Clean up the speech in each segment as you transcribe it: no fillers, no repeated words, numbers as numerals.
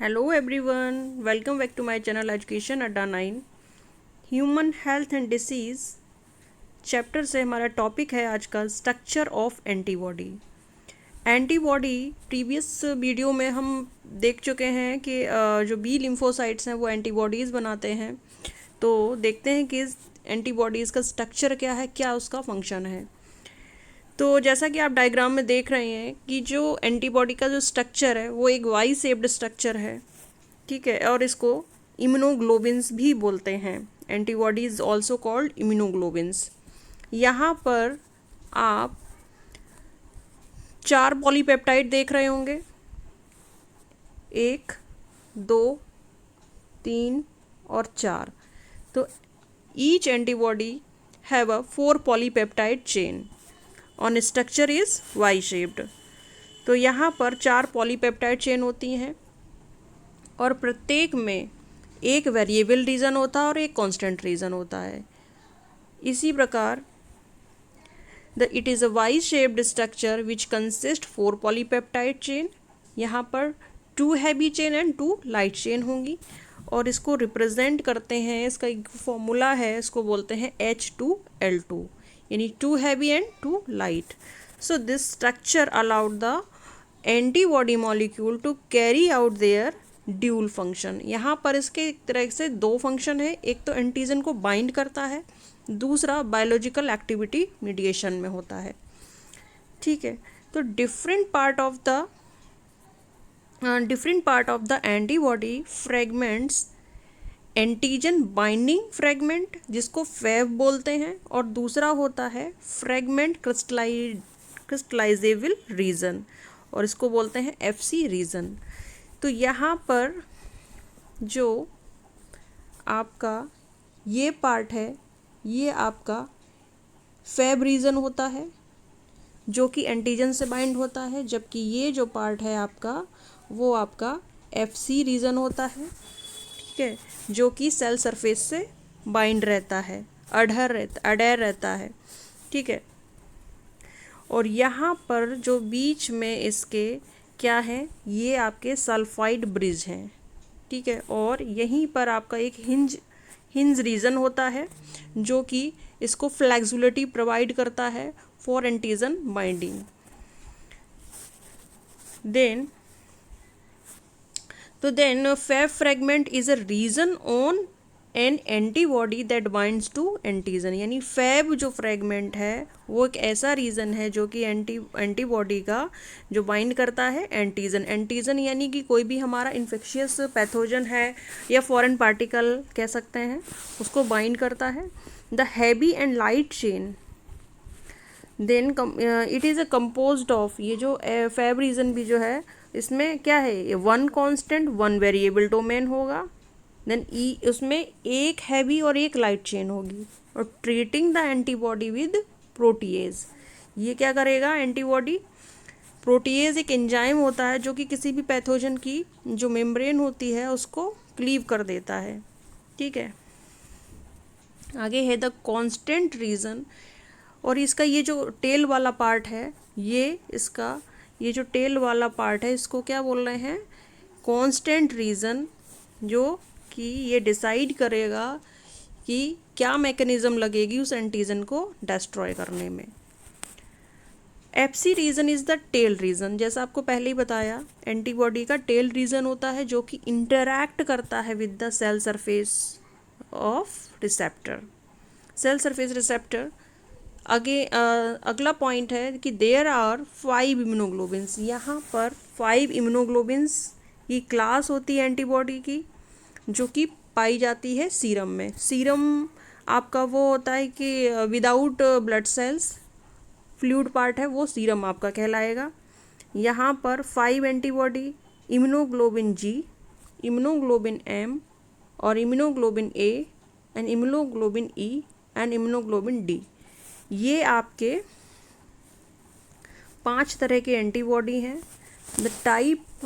Hello everyone, welcome back to my channel education Adda 9। Human health and disease chapter से हमारा topic है आज का structure of antibody. Antibody previous video में हम देख चुके हैं कि जो बी लिम्फोसाइट्स हैं वो एंटीबॉडीज़ बनाते हैं। तो देखते हैं कि एंटीबॉडीज़ का स्ट्रक्चर क्या है, क्या उसका फंक्शन है। तो जैसा कि आप डायग्राम में देख रहे हैं कि जो एंटीबॉडी का जो स्ट्रक्चर है वो एक वाई शेप्ड स्ट्रक्चर है, ठीक है, और इसको इम्यूनोग्लोबिन्स भी बोलते हैं। Antibodies also called immunoglobins. यहाँ पर आप 4 पॉलीपेप्टाइड देख रहे होंगे, 1, 2, 3 और 4। तो each antibody have a 4 polypeptide chain on structure is Y shaped. तो यहाँ पर 4 पॉलीपेप्टाइड चेन होती हैं और प्रत्येक में एक वेरिएबल रीजन होता है और एक कांस्टेंट रीजन होता है। इसी प्रकार it is a Y shaped structure which consist 4 polypeptide chain. यहाँ पर 2 heavy chain and 2 light chain होंगी और इसको रिप्रेजेंट करते हैं, इसका एक फॉर्मूला है, इसको बोलते हैं H2L2, यानी 2 heavy and 2 light. So this structure allowed the antibody molecule to carry out their dual function. यहाँ पर इसके एक तरह से 2 फंक्शन है, एक तो एंटीजन को बाइंड करता है, दूसरा बायोलॉजिकल एक्टिविटी मीडिएशन में होता है, ठीक है। तो different part of the antibody fragments antigen binding fragment, जिसको फैब बोलते हैं, और दूसरा होता है फ्रेगमेंट क्रिस्टलाइजेबल रीजन और इसको बोलते हैं FC रीजन। तो यहाँ पर जो आपका ये पार्ट है ये आपका फैब रीजन होता है जो कि एंटीजन से बाइंड होता है, जबकि ये जो पार्ट है आपका वो आपका FC रीजन होता है, ठीक है, जो कि सेल सरफेस से बाइंड रहता है, अडैर रहता है, ठीक है। और यहाँ पर जो बीच में इसके क्या है, ये आपके सल्फाइड ब्रिज हैं, ठीक है, और यहीं पर आपका एक हिंज रीजन होता है जो कि इसको फ्लेक्सिबिलिटी प्रोवाइड करता है for antigen binding. Then Fab fragment is a region on an antibody that binds to antigen, यानी फैब जो फ्रेगमेंट है वो एक ऐसा रीजन है जो कि एंटीबॉडी का जो बाइंड करता है एंटीजन यानी कि कोई भी हमारा इन्फेक्शियस पैथोजन है या फॉरेन पार्टिकल कह सकते हैं, उसको बाइंड करता है। The heavy and light chain then it is a composed of, ये जो फैब रीजन भी जो है इसमें क्या है, 1 कांस्टेंट 1 वेरिएबल डोमेन होगा, देन उसमें एक हैवी और एक लाइट चेन होगी, और treating the antibody with protease. ये क्या करेगा, एंटीबॉडी प्रोटीएज एक एंजाइम होता है जो कि किसी भी पैथोजन की जो मेम्ब्रेन होती है उसको क्लीव कर देता है, ठीक है। आगे है द कांस्टेंट रीजन, और इसका ये जो टेल वाला पार्ट है, ये जो टेल वाला पार्ट है इसको क्या बोल रहे हैं, कांस्टेंट रीजन, जो कि ये डिसाइड करेगा कि क्या मैकेनिज्म लगेगी उस एंटीजन को डिस्ट्रॉय करने में। FC region is the tail region, जैसा आपको पहले ही बताया, एंटीबॉडी का टेल रीजन होता है जो कि इंटरैक्ट करता है with the cell surface of receptor. Cell surface receptor आगे अगला पॉइंट है कि देयर आर 5 इम्यूनोग्लोबिन्स। यहाँ पर 5 इम्यूनोग्लोबिन्स की क्लास होती है एंटीबॉडी की, जो कि पाई जाती है सीरम में। सीरम आपका वो होता है कि without blood cells fluid part है, वो सीरम आपका कहलाएगा। यहाँ पर 5 antibody immunoglobulin G, immunoglobulin M और immunoglobulin A and immunoglobulin E and immunoglobulin D, ये आपके 5 तरह के एंटीबॉडी हैं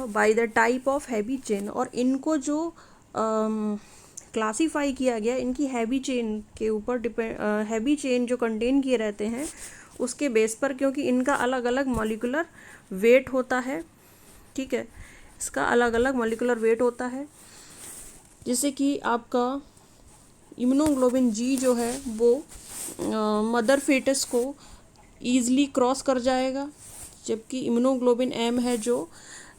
by the type of heavy chain. और इनको जो क्लासीफाई किया गया इनकी हैवी चेन के ऊपर हैवी चेन जो कंटेन किए रहते हैं उसके बेस पर, क्योंकि इनका अलग अलग मॉलिक्यूलर वेट होता है, ठीक है। इसका अलग अलग मॉलिक्यूलर वेट होता है, जिससे कि आपका इम्यूनोग्लोबिन जी जो है वो मदर फेटस को ईज़िली क्रॉस कर जाएगा, जबकि इम्यूनोग्लोबिन एम है जो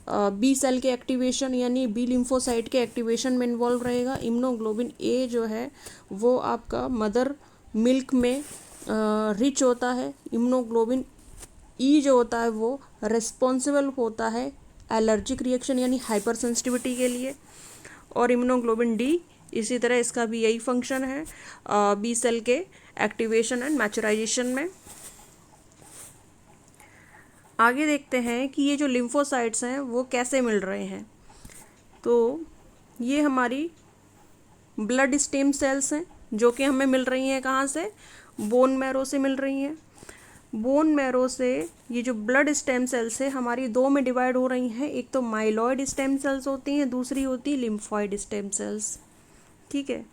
बी सेल के एक्टिवेशन यानी बी लिम्फोसाइट के एक्टिवेशन में इन्वॉल्व रहेगा। इम्यूनोग्लोबिन ए जो है वो आपका मदर मिल्क में रिच होता है। इम्यूनोग्लोबिन ई जो होता है वो रिस्पॉन्सिबल होता है एलर्जिक रिएक्शन यानी हाइपर सेंसिटिविटी के लिए। और इम्यूनोग्लोबिन डी इसी तरह इसका भी यही फंक्शन है बी सेल के एक्टिवेशन एंड मैच्योराइजेशन में। आगे देखते हैं कि ये जो लिम्फोसाइट्स हैं वो कैसे मिल रहे हैं। तो ये हमारी ब्लड स्टेम सेल्स हैं जो कि हमें मिल रही हैं कहाँ से, बोन मैरो से मिल रही हैं। बोन मैरो से ये जो ब्लड स्टेम सेल्स है हमारी दो में डिवाइड हो रही हैं, एक तो माइलॉइड स्टेम सेल्स होती हैं, दूसरी होती है लिम्फॉइड स्टेम सेल्स। ठीक है,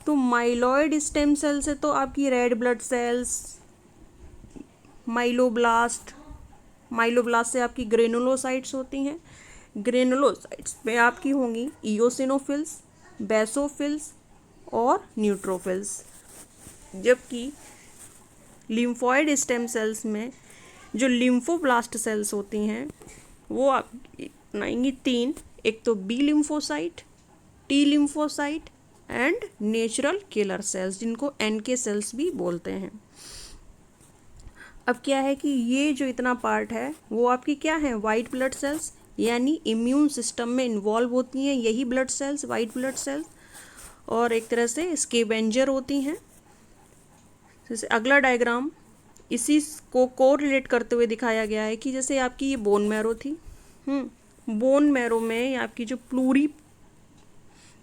तो माइलॉइड स्टेम सेल्स है तो आपकी रेड ब्लड सेल्स, माइलोब्लास्ट से आपकी ग्रेनुलोसाइट्स होती हैं। ग्रेनुलोसाइट्स में आपकी होंगी इओसिनोफिल्स, बेसोफिल्स और न्यूट्रोफिल्स। जबकि लिम्फॉइड स्टेम सेल्स में जो लिम्फोब्लास्ट सेल्स होती हैं वो आप बनाएंगी तीन, एक तो B lymphocyte, T lymphocyte and natural killer cells, जिनको एनके सेल्स भी बोलते हैं। अब क्या है कि ये जो इतना पार्ट है वो आपकी क्या है, वाइट ब्लड सेल्स यानी इम्यून सिस्टम में इन्वॉल्व होती हैं यही blood cells, white blood cells, और एक तरह से स्कैवेंजर होती हैं। जैसे अगला डायग्राम इसी को कोरिलेट करते हुए दिखाया गया है कि जैसे आपकी ये बोन मैरो थी, बोन मैरो में आपकी जो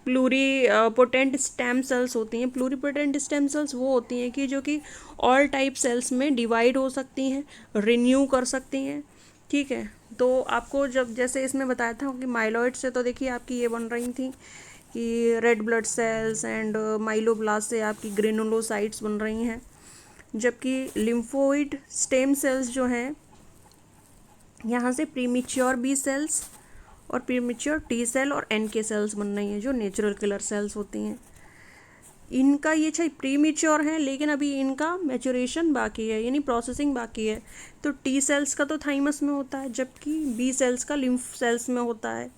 प्लूरीपोटेंट स्टेम सेल्स होती हैं। प्लूरीपोटेंट स्टेम सेल्स वो होती हैं कि जो कि ऑल टाइप सेल्स में डिवाइड हो सकती हैं, रिन्यू कर सकती हैं। ठीक है, तो आपको जब जैसे इसमें बताया था कि माइलॉइड से तो देखिए आपकी ये बन रही थी कि red blood cells and myeloblast से आपकी ग्रेनुलोसाइट्स बन रही हैं, जबकि लिम्फोइड स्टेम सेल्स जो हैं यहाँ से प्रीमेच्योर बी सेल्स और प्रीमेच्योर टी सेल और एनके सेल्स बन रही हैं जो नेचुरल किलर सेल्स होती हैं। इनका ये अच्छा प्रीमेच्योर है लेकिन अभी इनका मैच्योरेशन बाकी है यानी प्रोसेसिंग बाकी है। तो टी सेल्स का तो थाइमस में होता है जबकि बी सेल्स का लिम्फ सेल्स में होता है।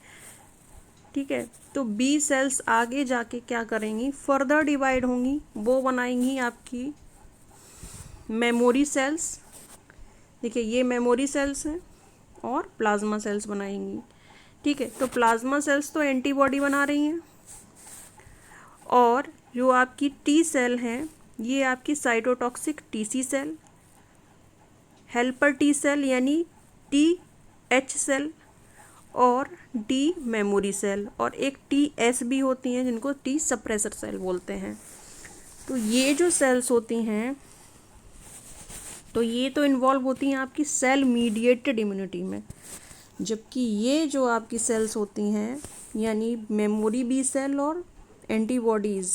ठीक है, तो बी सेल्स आगे जाके क्या करेंगी, फर्दर डिवाइड होंगी, वो बनाएंगी आपकी मेमोरी सेल्स। देखिए ये मेमोरी सेल्स हैं और प्लाज्मा सेल्स बनाएंगी। ठीक है, तो प्लाज्मा सेल्स तो एंटीबॉडी बना रही हैं और जो आपकी टी सेल हैं ये आपकी cytotoxic TC cell, helper T cell यानी टी एच सेल और डी मेमोरी सेल, और एक टी एस भी होती हैं जिनको टी सप्रेसर सेल बोलते हैं। तो ये जो सेल्स होती हैं तो ये तो इन्वॉल्व होती हैं आपकी सेल मीडिएटेड इम्यूनिटी में, जबकि ये जो आपकी सेल्स होती हैं यानी मेमोरी बी सेल और एंटीबॉडीज़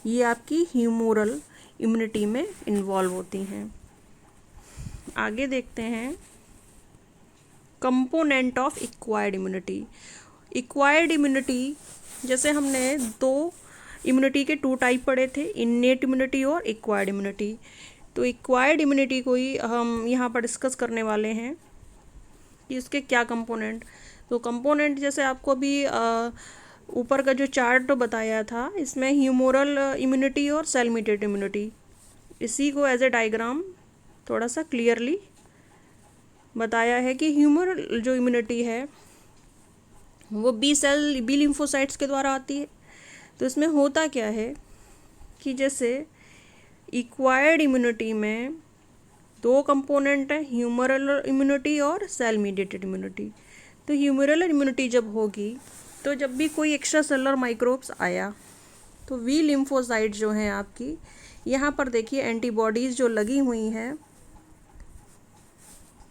ये आपकी ह्यूमोरल इम्यूनिटी में इन्वॉल्व होती हैं। आगे देखते हैं component of acquired immunity. Acquired immunity जैसे हमने दो इम्यूनिटी के टू टाइप पढ़े थे, इन्नेट इम्यूनिटी और एक्वायर्ड इम्यूनिटी। तो एक्वायर्ड इम्यूनिटी को ही हम यहाँ पर डिस्कस करने वाले हैं कि इसके क्या कंपोनेंट। तो कंपोनेंट जैसे आपको अभी ऊपर का जो चार्ट बताया था इसमें ह्यूमोरल इम्यूनिटी और सेल मीडिएटेड इम्यूनिटी, इसी को एज ए डायग्राम थोड़ा सा क्लियरली बताया है कि ह्यूमरल जो इम्यूनिटी है वो बी लिम्फोसाइट्स के द्वारा आती है। तो इसमें होता क्या है कि जैसे एक्वायर्ड इम्यूनिटी में दो कंपोनेंट है, ह्यूमरल इम्यूनिटी और सेल मीडिएटेड इम्यूनिटी। तो ह्यूमरल इम्यूनिटी जब होगी तो जब भी कोई एक्स्ट्रा सेलुलर माइक्रोब्स आया तो वी लिम्फोसाइट जो हैं आपकी, यहाँ पर देखिए एंटीबॉडीज़ जो लगी हुई हैं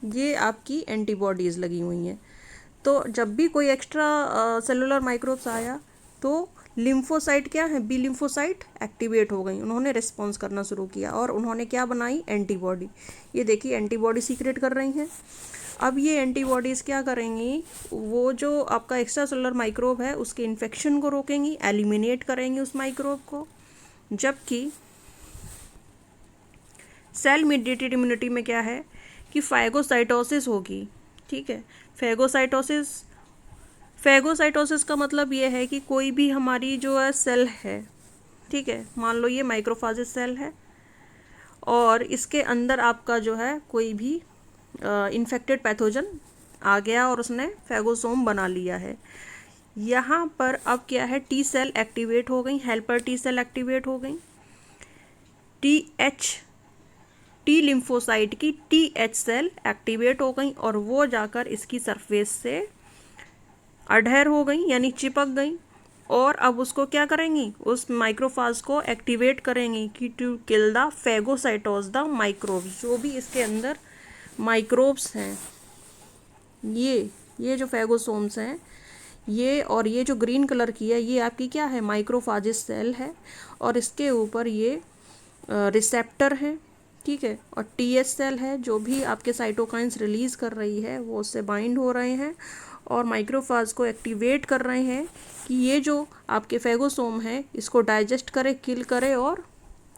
ये आपकी एंटीबॉडीज़ लगी हुई हैं। तो जब भी कोई एक्स्ट्रा सेलुलर माइक्रोब्स आया तो लिम्फोसाइट क्या है, बी लिम्फोसाइट एक्टिवेट हो गई, उन्होंने रिस्पॉन्स करना शुरू किया और उन्होंने क्या बनाई, एंटीबॉडी। ये देखिए एंटीबॉडी सीक्रेट कर रही हैं। अब ये एंटीबॉडीज़ क्या करेंगी, वो जो आपका एक्स्ट्रा सेलुलर माइक्रोब है उसके इन्फेक्शन को रोकेंगी, एलिमिनेट करेंगी उस माइक्रोब को। जबकि सेल मीडिएटेड इम्यूनिटी में क्या है कि फैगोसाइटोसिस होगी। ठीक है, फैगोसाइटोसिस का मतलब ये है कि कोई भी हमारी जो है सेल है, ठीक है, मान लो ये माइक्रोफाजिस सेल है और इसके अंदर आपका जो है कोई भी इन्फेक्टेड पैथोजन आ गया और उसने फैगोसोम बना लिया है। यहाँ पर अब क्या है, टी सेल एक्टिवेट हो गई, हेल्पर टी सेल एक्टिवेट हो गई, टी लिम्फोसाइट की TH सेल एक्टिवेट हो गई और वो जाकर इसकी सरफेस से अडहेर हो गई यानी चिपक गई और अब उसको क्या करेंगी, उस माइक्रोफाज को एक्टिवेट करेंगी कि to kill the phagocytose the microbes, जो भी इसके अंदर माइक्रोब्स हैं, ये जो फैगोसोम्स हैं, ये और ये जो ग्रीन कलर की है ये आपकी क्या है, माइक्रोफाजिस सेल है और इसके ऊपर ये रिसेप्टर है। ठीक है, और TH सेल है जो भी आपके साइटोकाइंस रिलीज कर रही है वो उससे बाइंड हो रहे हैं और माइक्रोफाज को एक्टिवेट कर रहे हैं कि ये जो आपके फैगोसोम है इसको डाइजेस्ट करे, किल करे और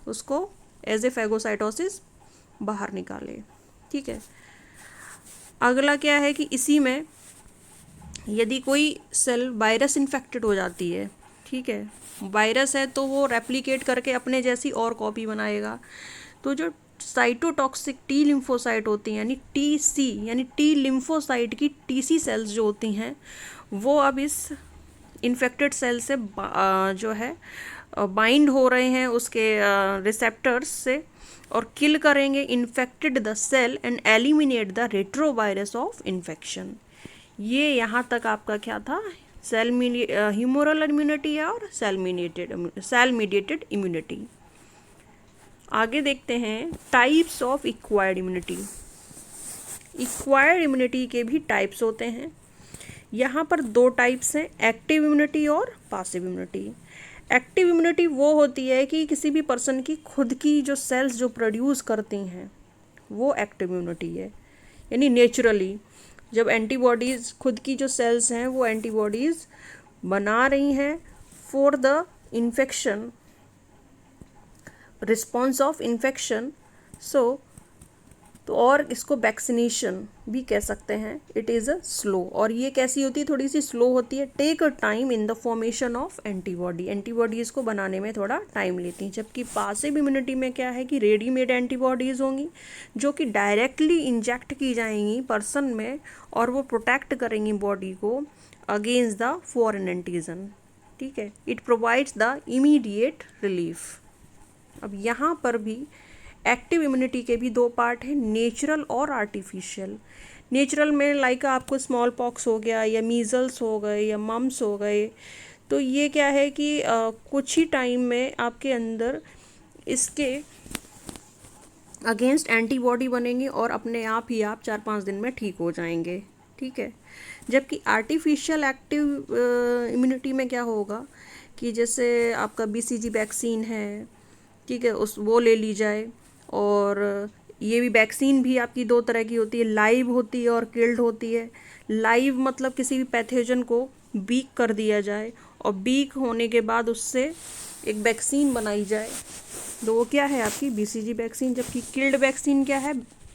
उसको एज ए फैगोसाइटोसिस बाहर निकाले। ठीक है, अगला क्या है कि इसी में यदि कोई सेल वायरस इन्फेक्टेड हो जाती है, ठीक है, वायरस है तो वो रेप्लिकेट करके अपने जैसी और कॉपी बनाएगा, तो जो साइटोटॉक्सिक टी लिम्फोसाइट होती हैं यानी TC यानी टी लिम्फोसाइट की TC सेल्स जो होती हैं वो अब इस इन्फेक्टेड सेल से जो है बाइंड हो रहे हैं उसके रिसेप्टर्स से और किल करेंगे infected the cell and eliminate the retrovirus of infection. ये यहाँ तक आपका क्या था, ह्यूमोरल इम्यूनिटी और सेल मीडिएटेड इम्यूनिटी। आगे देखते हैं types of acquired immunity. Acquired immunity के भी टाइप्स होते हैं। यहाँ पर दो टाइप्स हैं, एक्टिव इम्यूनिटी और पासिव इम्यूनिटी। एक्टिव इम्यूनिटी वो होती है कि किसी भी पर्सन की खुद की जो सेल्स जो प्रोड्यूस करती हैं वो एक्टिव इम्यूनिटी है, यानी नेचुरली जब एंटीबॉडीज़ खुद की जो सेल्स हैं वो एंटीबॉडीज़ बना रही हैं for the infection, response of infection. तो और इसको वैक्सीनेशन भी कह सकते हैं। इट इज़ अ स्लो, और ये कैसी होती है, थोड़ी सी स्लो होती है। Take a time in the formation of antibodies को बनाने में थोड़ा टाइम लेती हैं। जबकि पासिव इम्यूनिटी में क्या है कि रेडीमेड एंटीबॉडीज़ होंगी जो कि डायरेक्टली इंजेक्ट की जाएंगी पर्सन में और वो प्रोटेक्ट करेंगी बॉडी को अगेंस्ट द फॉरेन एंटीजन। ठीक है, it provides the immediate relief. अब यहाँ पर भी एक्टिव इम्यूनिटी के भी दो पार्ट हैं, नेचुरल और आर्टिफिशियल। नेचुरल में लाइक आपको स्मॉल पॉक्स हो गया या मीज़ल्स हो गए या मम्स हो गए, तो ये क्या है कि कुछ ही टाइम में आपके अंदर इसके अगेंस्ट एंटीबॉडी बनेंगे और अपने आप ही आप 4-5 दिन में ठीक हो जाएंगे। ठीक है, जबकि आर्टिफिशियल एक्टिव इम्यूनिटी में क्या होगा कि जैसे आपका BCG वैक्सीन है, ठीक है, वो ले ली जाए। और ये भी वैक्सीन भी आपकी दो तरह की होती है, लाइव होती है और किल्ड होती है। लाइव मतलब किसी भी पैथोजन को बीक कर दिया जाए और बीक होने के बाद उससे एक वैक्सीन बनाई जाए, तो वो क्या है आपकी BCG वैक्सीन। जबकि किल्ड वैक्सीन क्या है,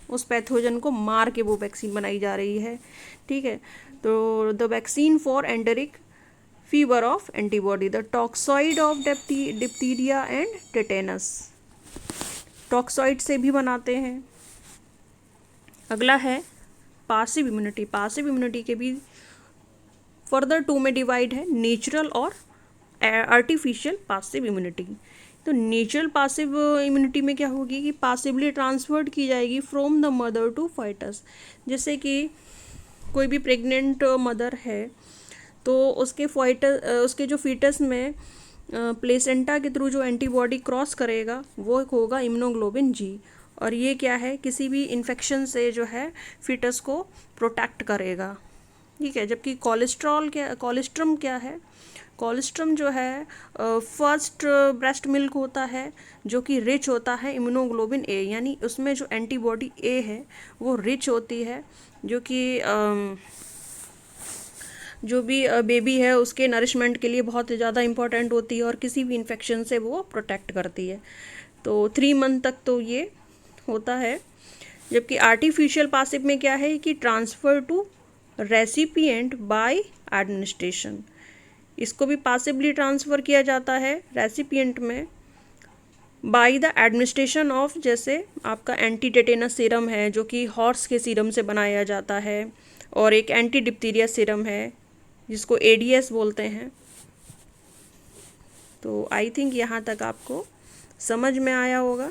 उस पैथोजन को मार के वो वैक्सीन बनाई जा रही है। ठीक है, तो the vaccine for enteric fever of antibody, the toxoid of diphtheria and tetanus, toxoid से भी बनाते हैं। अगला है पासिव इम्यूनिटी। पासिव इम्यूनिटी के भी फर्दर 2 में डिवाइड है, नेचुरल और आर्टिफिशियल पासिव इम्यूनिटी। तो नेचुरल पासिव इम्यूनिटी में क्या होगी कि पासिवली ट्रांसफर्ड की जाएगी फ्रॉम द मदर टू फाइटस। जैसे कि कोई भी प्रेग्नेंट मदर है तो उसके जो फीटस में प्लेसेंटा के थ्रू जो एंटीबॉडी क्रॉस करेगा वो होगा इम्यूनोग्लोबिन G, और ये क्या है किसी भी इन्फेक्शन से जो है फीटस को प्रोटेक्ट करेगा। ठीक है। जबकि कोलेस्ट्रम क्या है? कोलेस्ट्रम जो है फर्स्ट ब्रेस्ट मिल्क होता है, जो कि रिच होता है इम्यूनोग्लोबिन ए, यानी उसमें जो एंटीबॉडी ए है वो रिच होती है, जो कि जो भी बेबी है उसके नरिशमेंट के लिए बहुत ज़्यादा इंपॉर्टेंट होती है और किसी भी इन्फेक्शन से वो प्रोटेक्ट करती है। तो 3 मंथ तक तो ये होता है। जबकि आर्टिफिशियल पासिव में क्या है कि transfer to recipient by administration, इसको भी पासिवली ट्रांसफ़र किया जाता है रेसिपिएंट में बाय द एडमिनिस्ट्रेशन ऑफ, जैसे आपका एंटी टेटेनस सीरम है जो कि हॉर्स के सीरम से बनाया जाता है, और एक एंटी डिप्थीरिया सीरम है जिसको एडीएस बोलते हैं। तो आई थिंक यहाँ तक आपको समझ में आया होगा।